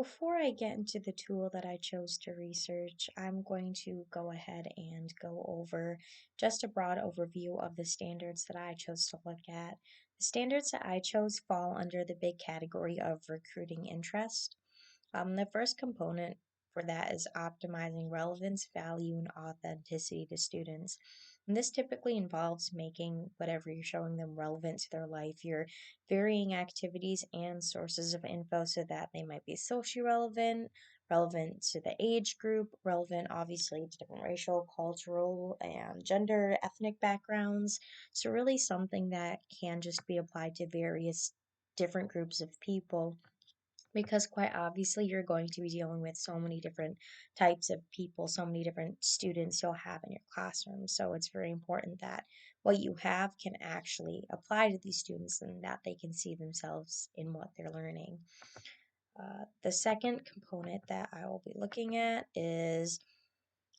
Before I get into the tool that I chose to research, I'm going to go ahead and go over just a broad overview of the standards that I chose to look at. The standards that I chose fall under the big category of recruiting interest. The first component for that is optimizing relevance, value, and authenticity to students. And this typically involves making whatever you're showing them relevant to their life. You're varying activities and sources of info so that they might be socially relevant, relevant to the age group, relevant obviously to different racial, cultural, and gender, ethnic backgrounds. So, really, something that can just be applied to various different groups of people because quite obviously you're going to be dealing with so many different types of people, so many different students you'll have in your classroom. So it's very important that what you have can actually apply to these students and that they can see themselves in what they're learning. The second component that I will be looking at is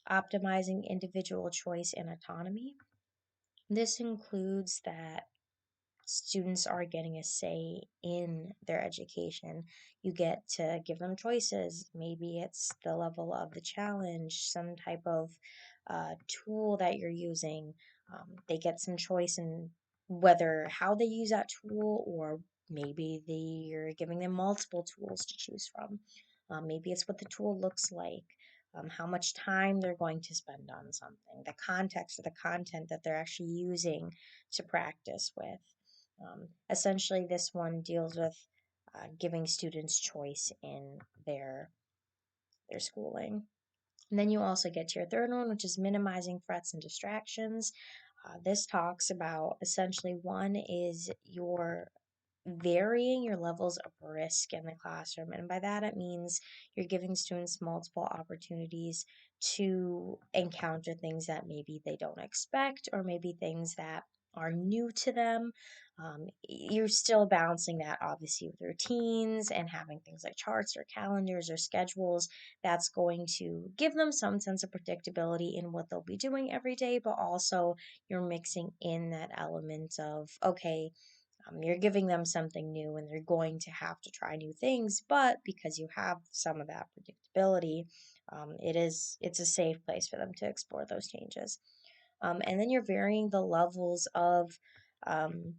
optimizing individual choice and autonomy. This includes that students are getting a say in their education. You get to give them choices. Maybe it's the level of the challenge, some type of tool that you're using. They get some choice in whether how they use that tool, or maybe you're giving them multiple tools to choose from. Maybe it's what the tool looks like. How much time they're going to spend on something, the context or the content that they're actually using to practice with. Essentially, this one deals with giving students choice in their schooling. And then you also get to your third one, which is minimizing threats and distractions. This talks about essentially one is your varying your levels of risk in the classroom. And by that, it means you're giving students multiple opportunities to encounter things that maybe they don't expect, or maybe things that are new to them. You're still balancing that obviously with routines and having things like charts or calendars or schedules that's going to give them some sense of predictability in what they'll be doing every day, but also you're mixing in that element of, okay, you're giving them something new and they're going to have to try new things, but because you have some of that predictability, it's a safe place for them to explore those changes. And then you're varying the levels of um,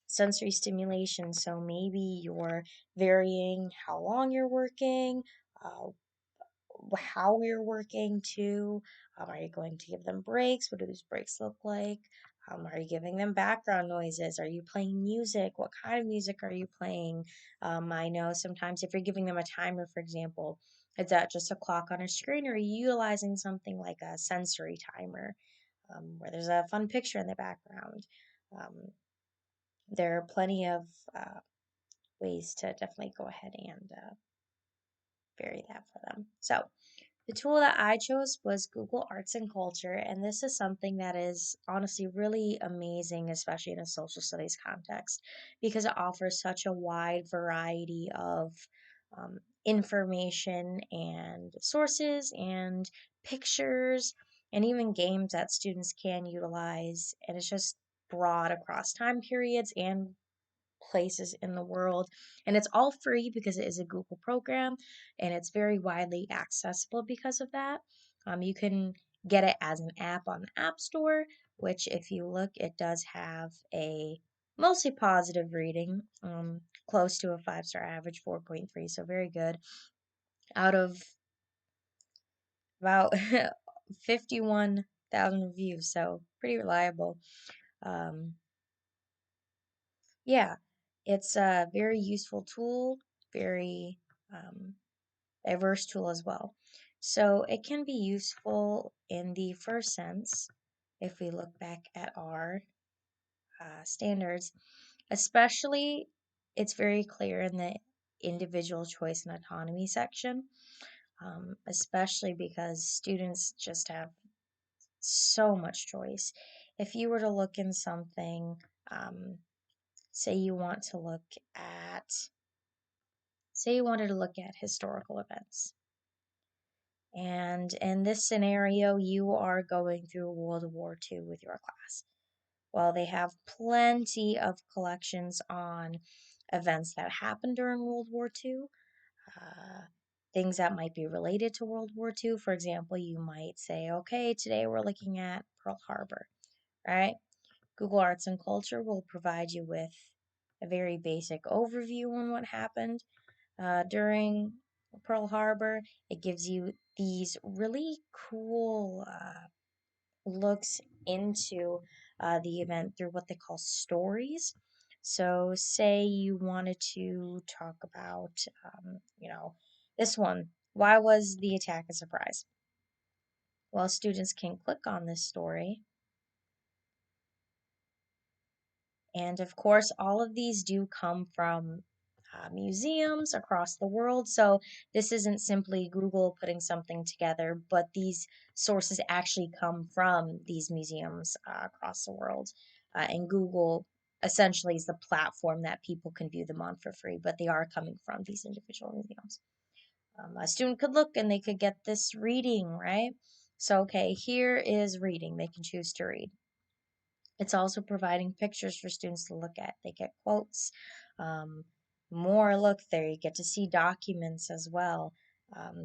sensory stimulation. So maybe you're varying how long you're working, uh, how you're working too. Are you going to give them breaks? What do those breaks look like? Are you giving them background noises? Are you playing music? What kind of music are you playing? I know sometimes if you're giving them a timer, for example, is that just a clock on a screen, or are you utilizing something like a sensory timer where there's a fun picture in the background? Um, there are plenty of ways to definitely go ahead and vary that for them. So, the tool that I chose was Google Arts and Culture, and this is something that is honestly really amazing, especially in a social studies context, because it offers such a wide variety of information and sources and pictures and even games that students can utilize. And it's just broad across time periods and places in the world. And it's all free because it is a Google program and it's very widely accessible because of that. You can get it as an app on the App Store, which, if you look, it does have a mostly positive rating, close to a 5-star average, 4.3, so very good. Out of about 51,000 reviews, so pretty reliable. Um, yeah, it's a very useful tool, very um, diverse tool as well. So it can be useful in the first sense if we look back at our standards, especially it's very clear in the individual choice and autonomy section, especially because students just have so much choice. If you were to look in something, um, say you want to look at say you wanted to look at historical events. And in this scenario, you are going through World War II with your class. Well, they have plenty of collections on events that happened during World War II. uh, things that might be related to World War II. For example, you might say, okay, today we're looking at Pearl Harbor, right? Google Arts and Culture will provide you with a very basic overview on what happened during Pearl Harbor. It gives you these really cool looks into the event through what they call stories. So, say you wanted to talk about, this one. Why was the attack a surprise? Well, students can click on this story. And of course, all of these do come from museums across the world. So this isn't simply Google putting something together, but these sources actually come from these museums across the world. And Google essentially is the platform that people can view them on for free, but they are coming from these individual museums. A student could look and they could get this reading, right? So, okay, here is reading. They can choose to read. It's also providing pictures for students to look at. They get quotes, um, more look there. You get to see documents as well.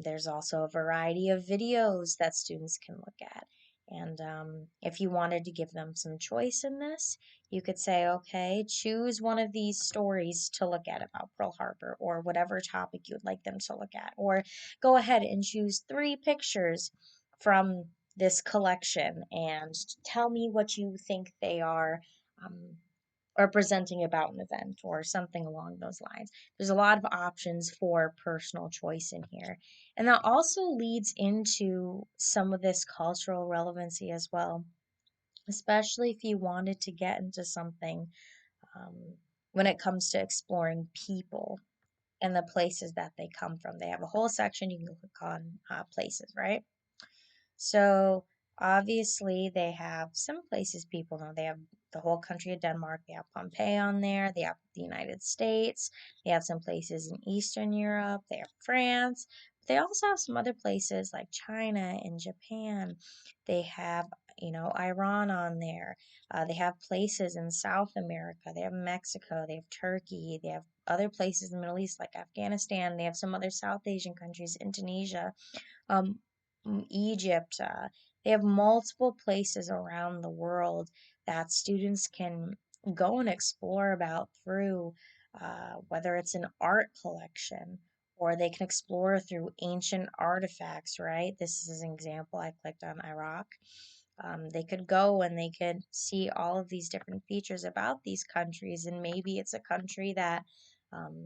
There's also a variety of videos that students can look at. And if you wanted to give them some choice in this, you could say, okay, choose one of these stories to look at about Pearl Harbor or whatever topic you'd like them to look at. Or go ahead and choose 3 pictures from this collection and tell me what you think they are um, representing about an event or something along those lines. There's a lot of options for personal choice in here. And that also leads into some of this cultural relevancy as well, especially if you wanted to get into something um, when it comes to exploring people and the places that they come from. They have a whole section you can click on places, right? So obviously they have some places people know. They have the whole country of Denmark. They have Pompeii on there. They have the United States. They have some places in Eastern Europe. They have France. They also have some other places like China and Japan. They have, Iran on there. They have places in South America. They have Mexico. They have Turkey. They have other places in the Middle East like Afghanistan. They have some other South Asian countries, Indonesia, um, Egypt. They have multiple places around the world that students can go and explore about through, whether it's an art collection or they can explore through ancient artifacts, right? This is an example. I clicked on Iraq. They could go and they could see all of these different features about these countries, and maybe it's a country that um,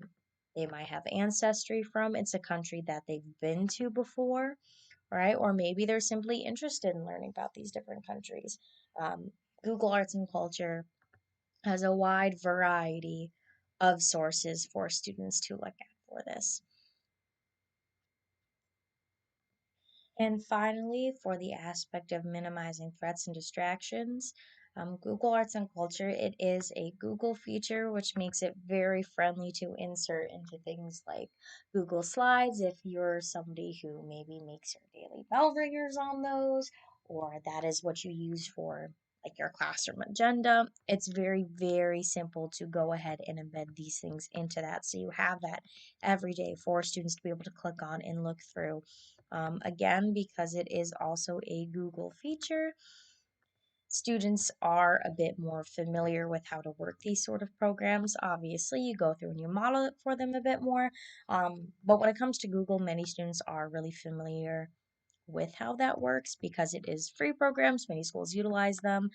they might have ancestry from. It's a country that they've been to before, right? Or maybe they're simply interested in learning about these different countries. Um, Google Arts and Culture has a wide variety of sources for students to look at for this. And finally, for the aspect of minimizing threats and distractions, Google Arts and Culture, it is a Google feature which makes it very friendly to insert into things like Google Slides if you're somebody who maybe makes your daily bell ringers on those, or that is what you use for like your classroom agenda. It's very, very simple to go ahead and embed these things into that. So you have that every day for students to be able to click on and look through. Again, because it is also a Google feature, students are a bit more familiar with how to work these sort of programs. Obviously, you go through and you model it for them a bit more. But when it comes to Google, many students are really familiar with how that works because it is free programs. Many schools utilize them.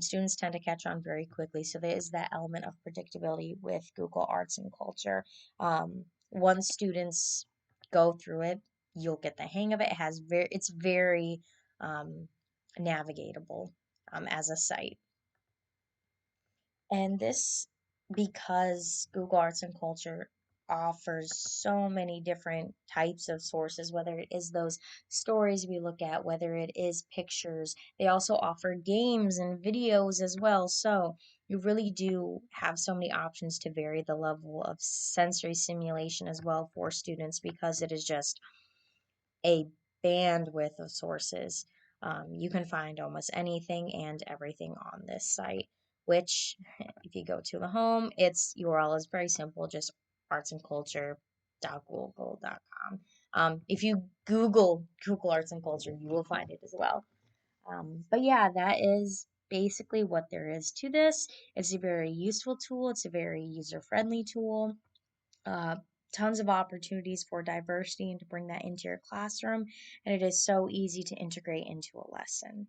Students tend to catch on very quickly. So there is that element of predictability with Google Arts and Culture. Once students go through it, you'll get the hang of it. It's very um, navigatable as a site. And this because Google Arts and Culture offers so many different types of sources, whether it is those stories we look at, whether it is pictures. They also offer games and videos as well. So you really do have so many options to vary the level of sensory simulation as well for students because it is just a bandwidth of sources. You can find almost anything and everything on this site, which if you go to the home, its URL is very simple, just arts and culture arts.google.com. If you Google arts and culture, you will find it as well. But yeah, that is basically what there is to this. It's a very useful tool. It's a very user-friendly tool. Uh, Tons of opportunities for diversity and to bring that into your classroom, and it is so easy to integrate into a lesson.